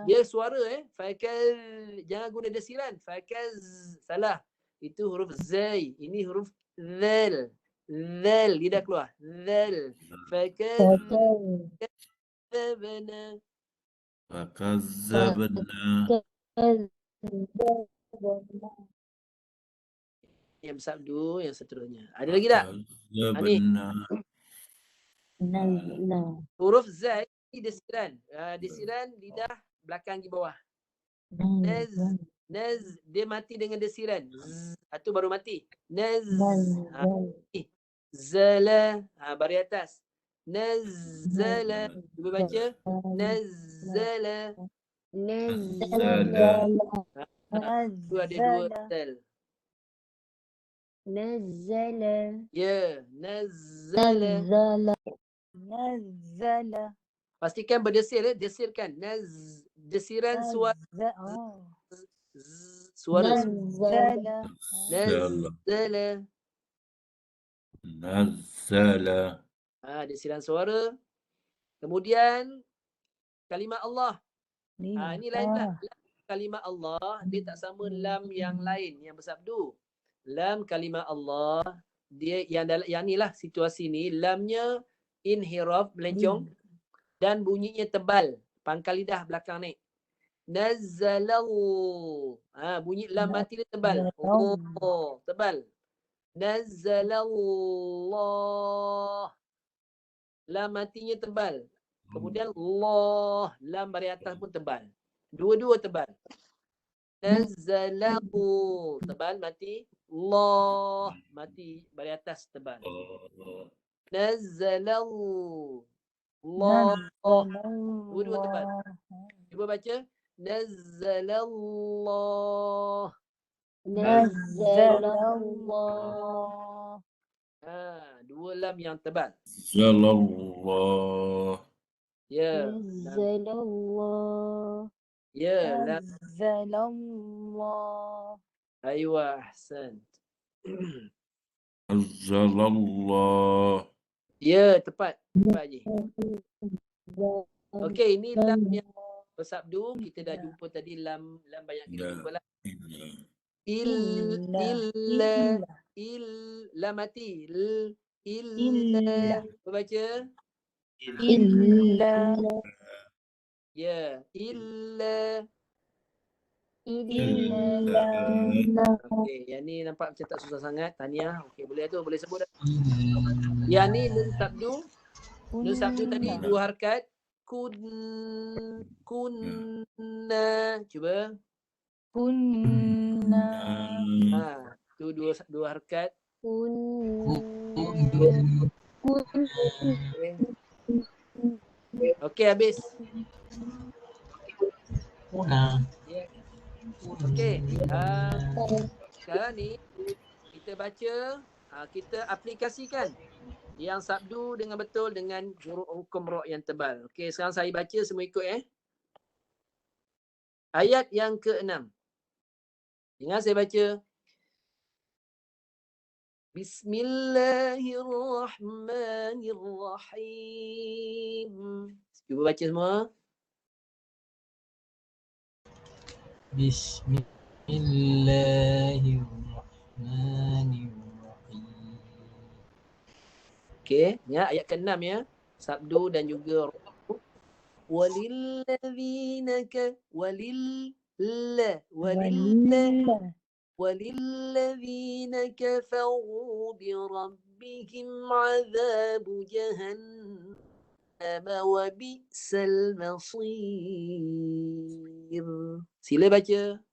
Dia suara jangan guna desilan. Salah. Itu huruf zai. Ini huruf zal. Zal. Lidah keluar. Zal. Fakadzabna. Yang bersabdu, yang seterusnya. Ada lagi tak? Ni. Nazla. Huruf Z ni desiran. Desiran lidah belakang di bawah. Naz. Nazla. Naz. Dia mati dengan desiran. Z. Itu baru mati. Naz. Nazla. Zala. Baris atas. Nazala. Cuba baca. Nazala. Nazala. Itu ada dua tel. Nazala. Ya. Nazala. Nazala. Pastikan berdesir. Desirkan. Desiran suara. Suara. Nazala. Nazala. Nazala. Desiran suara. Kemudian kalimah Allah. Ini lain pula. Kalimah Allah dia tak sama lam yang lain yang bersabdu. Lam kalimah Allah dia yang ni lah situasi ni lamnya inhiraf melencong dan bunyinya tebal. Pangkal lidah belakang naik. Nazzalallahu. Bunyi lam mati dia tebal. Oh, tebal. Nazzalallah. Lam matinya tebal. Kemudian Allah, lam baris atas pun tebal. Dua-dua tebal. Nazzalahu, tebal mati. Allah, mati baris atas tebal. Nazzalahu. Allah. Dua-dua tebal. Cuba baca. Nazzalallah. Nazzalallah. Dua lam yang tebal. Nazzalallah. Ya. Nazzalallah. Ya. Nazzalallah. Aywa, ahsan. Nazzalallah. Ya, tepat. Tepat je. Okey, ini lam yang bersabdu. Kita dah jumpa tadi lam banyak kita jumpa lah. Lam mati. Illa. Baca. Illa. Ya. Illa. Okey, yang ni nampak macam tak susah sangat. Tahniah. Okey, boleh tu, boleh sebut dah. Yang ni nun sabdu. Nun sabdu tadi dua harakat. Kunna. Cuba. Kunna. Tu dua harakat. Okey, habis. Okey. Sekarang ni kita baca, kita aplikasikan yang sabdu dengan betul dengan hukum ra' yang tebal. Okey, sekarang saya baca semua ikut Ayat yang ke-6. Dengar saya baca. Bismillahirrahmanirrahim. Cuba baca semua. Bismillahirrahmanirrahim. Okey, ya, ayat ke-6 ya. Sabdu dan juga وللذين كفروا بربهم عذاب جهنم وبئس المصير. Sila baca.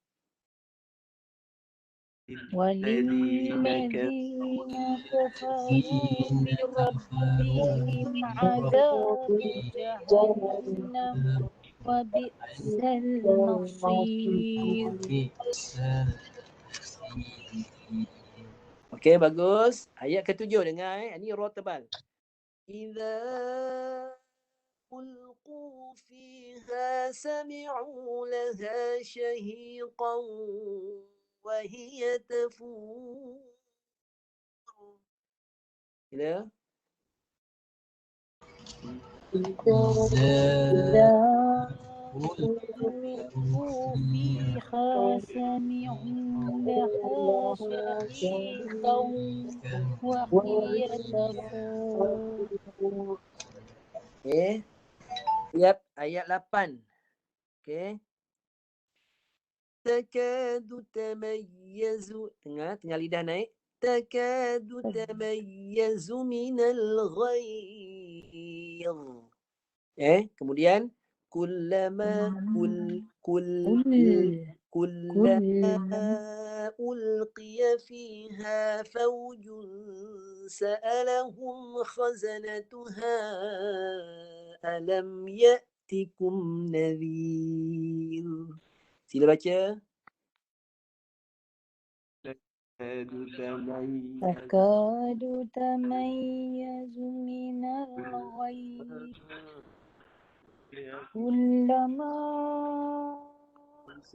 وللذين كفروا بربهم عذاب جهنم وبئس المصير. Okey, bagus. Ayat ke-7 dengar Ini ra tebal. Idza ulqu fiha sami'u laha shahiqan wa hiya tafur. Bila? إذا ألقوا فيها سمعوا لها شهيقا وهي تفور. Okey. Siap ayat 8. Okey. takadu tamayyazu. Tengah lidah naik. Takadu tamayyazu minal ghayz. Kemudian kullama kullama ulqiya fiha fawjun sa'alahum khazanatuha alam ya'tikum nadhir. Sila baca. تكاد تميز من الغيظ كلما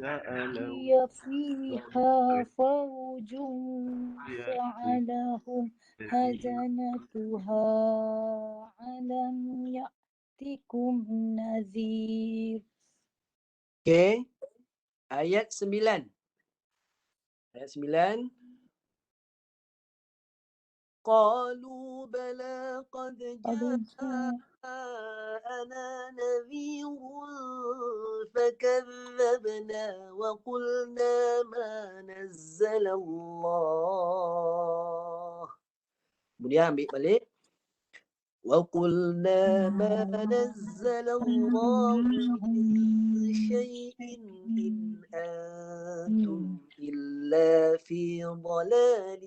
ألقي فيها فوج سألهم خزنتها ألم يأتكم نذير. Okey. Ayat 9. Ayat 9. قالوا بلى قد جاءنا نذير فكذبنا وقلنا ما نزل الله. Kemudian ambil balik. وقلنا ما نزل الله من شيء إن أنتم إلا في ضلال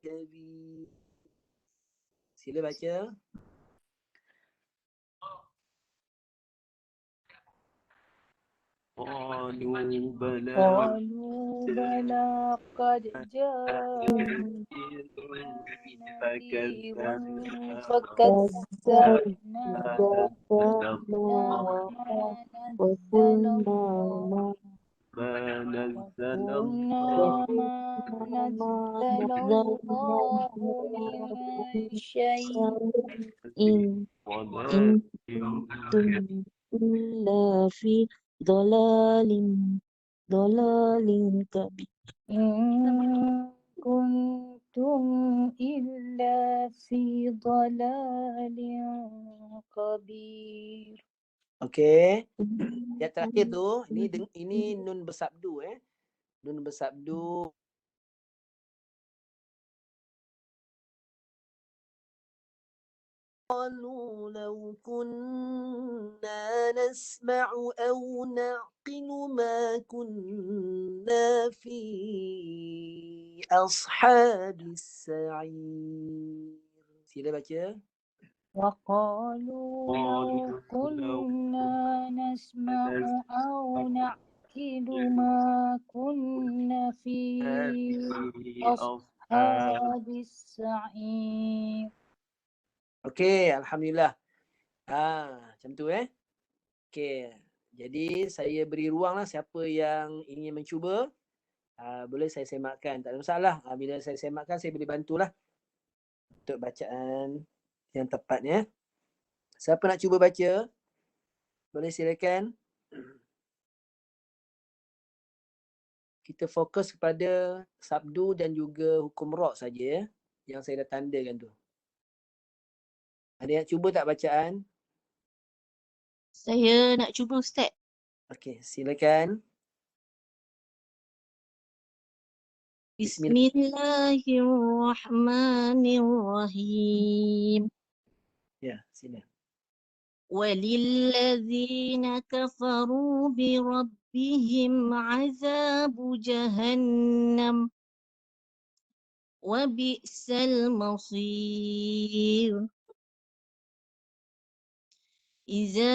كبير. Sila baca. قالوا بلى قالوا بلى قد جاءنا نذير فكذبنا وقلنا ما نزل الله من شيء إن أنتم إلا في ضلال كبير. إن كنتم إلا في ضلال كبير. Okey. Yang terakhir tu, ini nun bersabdu Nun bersabdu. قالوا لو كنا نسمع أو نعقل ما كنا في أصحاب السعير. Sila baca. وقالوا لو كنا نسمع أو نعقل ما كنا في أصحاب السعير. Okey, alhamdulillah. Macam tu Okey. Jadi saya beri ruanglah siapa yang ingin mencuba. Boleh saya semakkan, tak ada masalah. Bila saya semakkan, saya boleh bantulah untuk bacaan yang tepatnya. Siapa nak cuba baca? Boleh silakan. Kita fokus kepada sabdu dan juga hukum ra' saja yang saya dah tandakan tu. Ada yang cuba tak bacaan? Saya nak cuba Ustaz. Okey, silakan. Bismillahirrahmanirrahim. Ya, sila. وللذين كفروا بربهم عذاب جهنم وبئس المصير إذا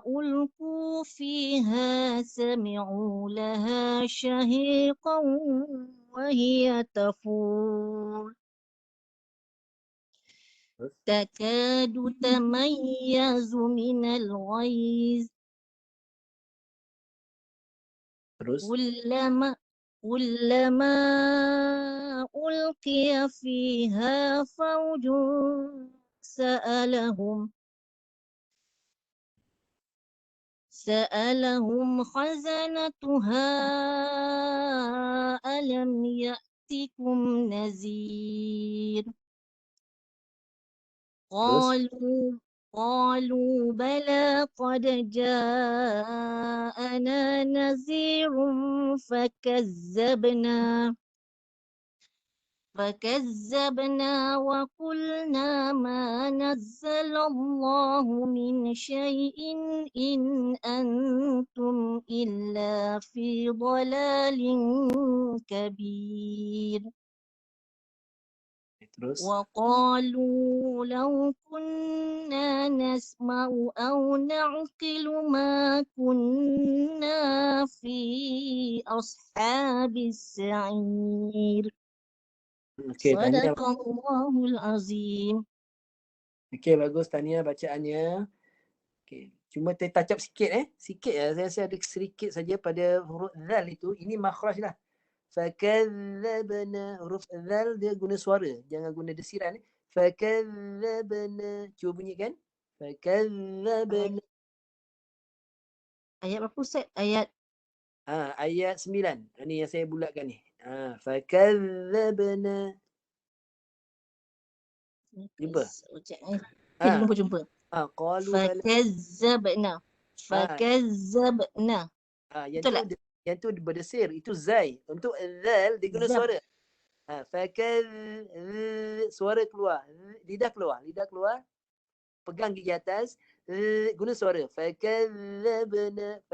ألقوا فيها سمعوا لها شهيقا وهي تفور تكاد تميز من الغيظ Terus. كلما ألقي فيها فوج سألهم خزنتها ألم يأتكم نذير قالوا بلى قد جاءنا نذير فكذبنا وقلنا ما نزل الله من شيء إن أنتم إلا في ضلال كبير. Terus. وقالوا لو كنا نسمع أو نعقل ما كنا في أصحاب السعير. Okey, Tania. صدق الله العظيم. Okey, bagus Tania bacaannya. Okey. Cuma touch up sikit Sikit saya rasa ada sedikit saja pada huruf zal itu. Ini makhraj lah. Fakadzabna, huruf zal dia guna suara, jangan guna desiran. Fakadzabna, cuba bunyikan. Fakadzabna. Ayat berapa Ustaz? Ayat Ayat 9. Ini yang saya bulatkan ni. Fakadzabna. Jumpa? Jumpa. Qalu bala. Fakazzabna. Betul tak? Yang tu berdesir, itu zai. Untuk zal dia guna suara. Suara keluar, lidah keluar, pegang gigi atas, guna suara. Fakadzabna.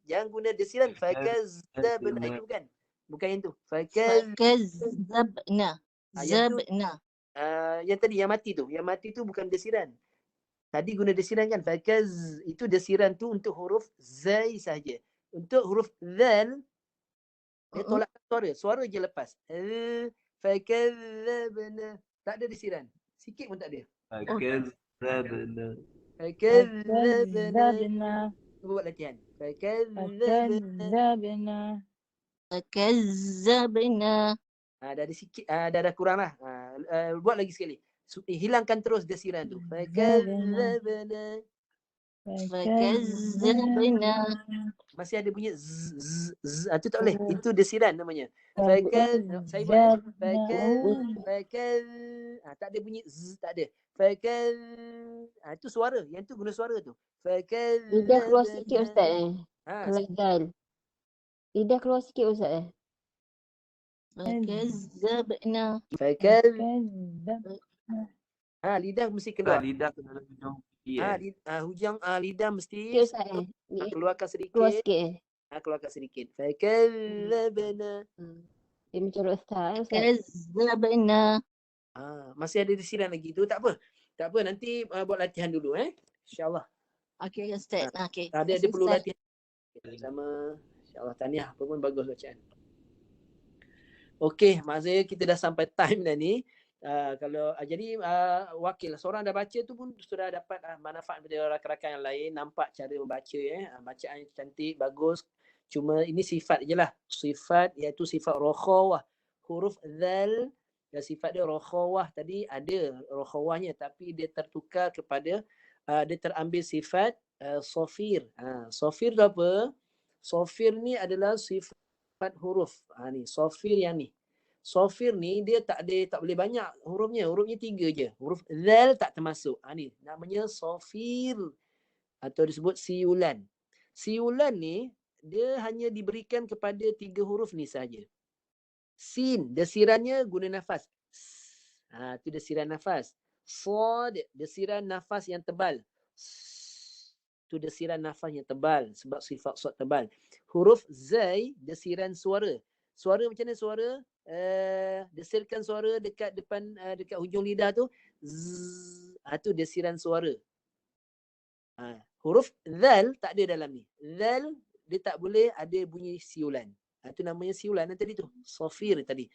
Jangan guna desiran. Fakadzabna itu bukan yang tu. Fakazzabna. Zabna. Yang tadi yang mati tu bukan desiran. Tadi guna desiran kan. Itu desiran tu untuk huruf zai saja. Untuk huruf zal dia tolak suara je lepas. Fakadzabna. Tak ada desiran. Sikit pun tak ada. Fakadzabna. Buat latihan. فكذبنا Fakazzabna. Dah ada sikit, dah kurang lah. Buat lagi sekali. Hilangkan terus desiran tu. Fakadzabna. Fakazzabna. Masih ada bunyi z. Itu tak boleh. Itu desiran namanya. Saya buat. Tak ada bunyi z, tak ada. Itu suara. Yang tu guna suara tu. Lidah keluar sikit Ustaz Kalau zal. Lidah keluar sikit Ustaz Fakazzabna. Lidah mesti keluar. Lidah kena dalam hujung gigi. Hujung lidah mesti Sikit Ustaz keluarkan sedikit. Keluar sikit Keluarkan sedikit. Fakadzabna. Dia macam Ustaz Fakazzabna. Masih ada desiran lagi tu. Tak apa. Nanti buat latihan dulu InsyaAllah. Okey Ustaz. Okey. Dia perlu latihan sama insyaAllah. Tahniah pun bagus bacaan. Okey, maksudnya kita dah sampai time dah ni. Jadi wakil seorang dah baca tu pun sudah dapat manfaat daripada rakan-rakan yang lain, nampak cara membaca bacaan cantik, bagus. Cuma ini sifat je lah. Sifat iaitu sifat rokhawah. Huruf zal dan sifat dia rokhawah tadi ada rokhawahnya tapi dia tertukar kepada dia terambil sifat sofir. Sofir tu apa? Sofir ni adalah sifat huruf. Ni sofir yang ni. Sofir ni dia tak boleh banyak hurufnya 3 je. Huruf zal tak termasuk. Ni namanya sofir atau disebut siulan. Siulan ni dia hanya diberikan kepada 3 huruf ni saja. Sin desirannya guna nafas. Tu desiran nafas. Sad desiran nafas yang tebal. Tu desiran nafas yang tebal sebab sifat sad tebal. Huruf zai desiran suara. Suara macam mana suara? Desirkan suara dekat depan dekat hujung lidah tu. Tu desiran suara. Huruf zal tak ada dalam ni. Zal dia tak boleh ada bunyi siulan. Itu namanya siulan tadi tu. Safir tadi.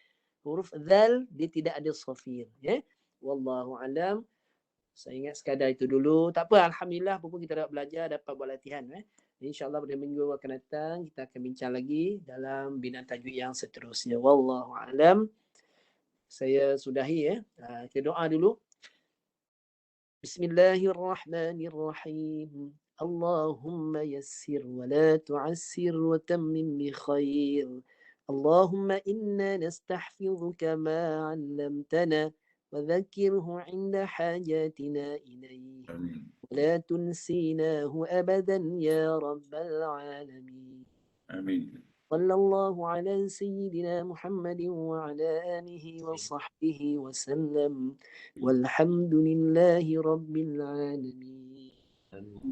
Huruf zal dia tidak ada safir. Wallahu alam. Saya ingat sekadar itu dulu. Tak apa, alhamdulillah pun kita dapat belajar, dapat buat latihan. InsyaAllah pada minggu akan datang kita akan bincang lagi dalam bina tajwid yang seterusnya. Wallahu alam. Saya sudahi kita doa dulu. Bismillahirrahmanirrahim. Allahumma yassir wa la tu'assir wa tammim bi khair. Allahumma inna nastahfizuka ma 'allamtana وذكره عند حاجاتنا إليه آمين. ولا تنسيناه أبدا يا رب العالمين. آمين. صلى الله على سيدنا محمد وعلى آله وصحبه وسلم والحمد لله رب العالمين.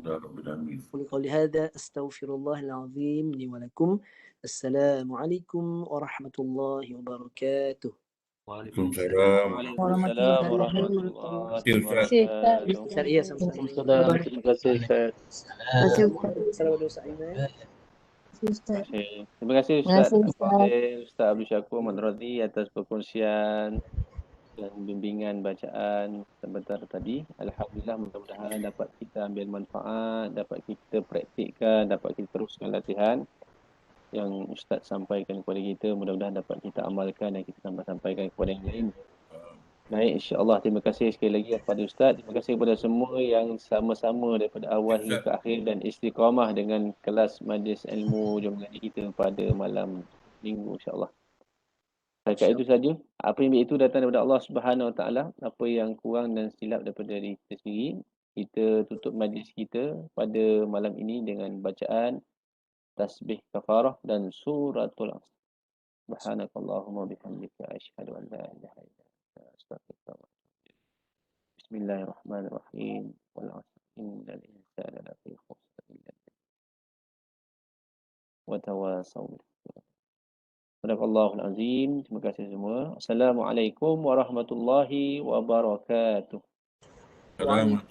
يا رب العالمين. ولقول هذا أستغفر الله العظيم لي ولكم. السلام عليكم ورحمة الله وبركاته. Waalaikumsalam. Waalaikumsalam warahmatullahi Terima kasih, wabarakatuh. Ustaz, ya, sama-sama. Waalaikumsalam. Terima kasih Ustaz. Assalamualaikum Ustaz Aiman. Ustaz. Terima kasih Terima Ustaz kasih, Ustaz. Fadil, Ustaz Abdul Syakur Madrazi atas perkongsian dan bimbingan bacaan sebentar tadi. Alhamdulillah, mudah-mudahan dapat kita ambil manfaat, dapat kita praktikkan, dapat kita teruskan latihan yang Ustaz sampaikan kepada kita. Mudah-mudahan dapat kita amalkan dan kita sampaikan kepada yang lain. Baik, insya-Allah. Terima kasih sekali lagi kepada Ustaz. Terima kasih kepada semua yang sama-sama daripada awal hingga ke akhir dan istiqamah dengan kelas majlis ilmu Jom Mengaji kita pada malam minggu, insya-Allah. Setakat itu saja. Apa yang baik itu datang daripada Allah Subhanahu Wa Taala. Apa yang kurang dan silap daripada diri kita sendiri, kita tutup majlis kita pada malam ini dengan bacaan tasbih kafarah dan suratul Asr. Subhanakallahumma bihamdika asyhadu an la ilaha illa anta astaghfiruka wa atubu ilaik. Bismillahirrahmanirrahim. Wal 'asr innal insana lafi khusr illa wa tawasaw bil haqq. Sadaqallahul azim. Terima kasih semua. Assalamualaikum warahmatullahi wabarakatuh. Assalamualaikum.